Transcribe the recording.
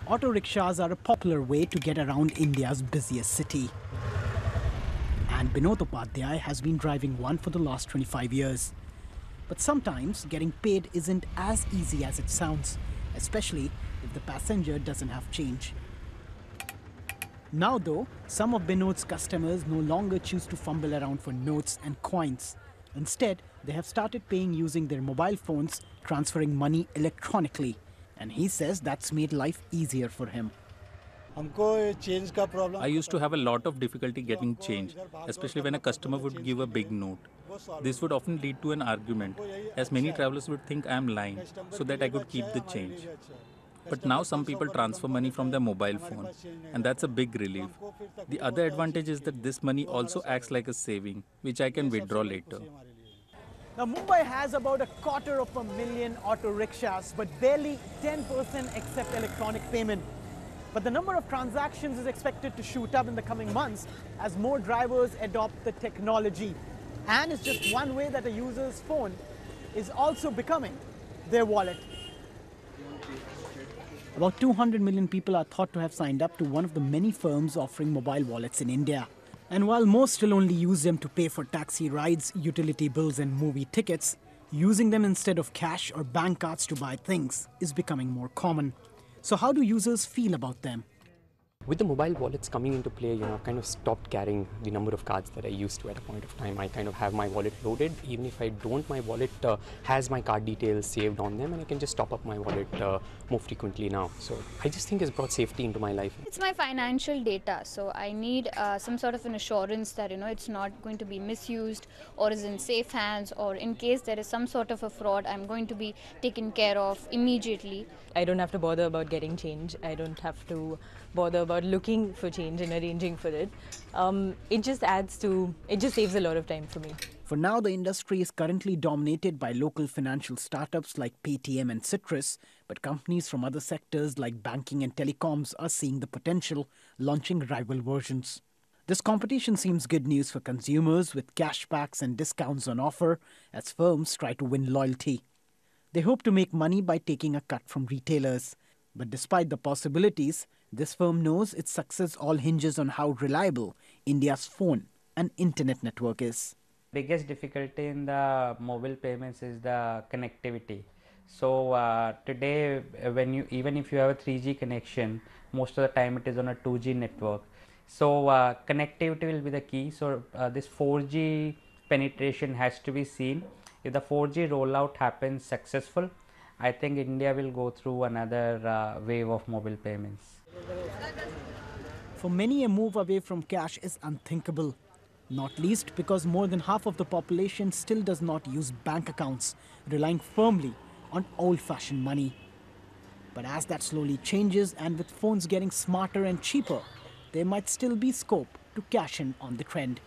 Auto rickshaws are a popular way to get around India's busiest city. And Binod Upadhyay has been driving one for the last 25 years. But sometimes getting paid isn't as easy as it sounds, especially if the passenger doesn't have change. Now though, some of Binod's customers no longer choose to fumble around for notes and coins. Instead, they have started paying using their mobile phones, transferring money electronically. And he says that's made life easier for him. I used to have a lot of difficulty getting change, especially when a customer would give a big note. This would often lead to an argument, as many travelers would think I am lying, so that I could keep the change. But now some people transfer money from their mobile phone, and that's a big relief. The other advantage is that this money also acts like a saving, which I can withdraw later. Now, Mumbai has about 250,000 auto rickshaws, but barely 10% accept electronic payment. But the number of transactions is expected to shoot up in the coming months as more drivers adopt the technology. And it's just one way that a user's phone is also becoming their wallet. About 200 million people are thought to have signed up to one of the many firms offering mobile wallets in India. And while most still only use them to pay for taxi rides, utility bills and movie tickets, using them instead of cash or bank cards to buy things is becoming more common. So how do users feel about them? With the mobile wallets coming into play, I've kind of stopped carrying the number of cards that I used to at a point of time. I kind of have my wallet loaded. Even if I don't, my wallet has my card details saved on them, and I can just top up my wallet more frequently now. So I just think it's brought safety into my life. It's my financial data, so I need some sort of an assurance that it's not going to be misused or is in safe hands, or in case there is some sort of a fraud, I'm going to be taken care of immediately. I don't have to bother about getting change. I don't have to bother about looking for change and arranging for it. It just saves a lot of time for me. For now, the industry is currently dominated by local financial startups like Paytm and Citrus, but companies from other sectors like banking and telecoms are seeing the potential, launching rival versions. This competition seems good news for consumers, with cashbacks and discounts on offer as firms try to win loyalty. They hope to make money by taking a cut from retailers. But despite the possibilities, this firm knows its success all hinges on how reliable India's phone and internet network is. Biggest difficulty in the mobile payments is the connectivity. So today, even if you have a 3G connection, most of the time it is on a 2G network. So connectivity will be the key. So this 4G penetration has to be seen. If the 4G rollout happens successful, I think India will go through another wave of mobile payments. For many, a move away from cash is unthinkable, not least because more than half of the population still does not use bank accounts, relying firmly on old-fashioned money. But as that slowly changes, and with phones getting smarter and cheaper, there might still be scope to cash in on the trend.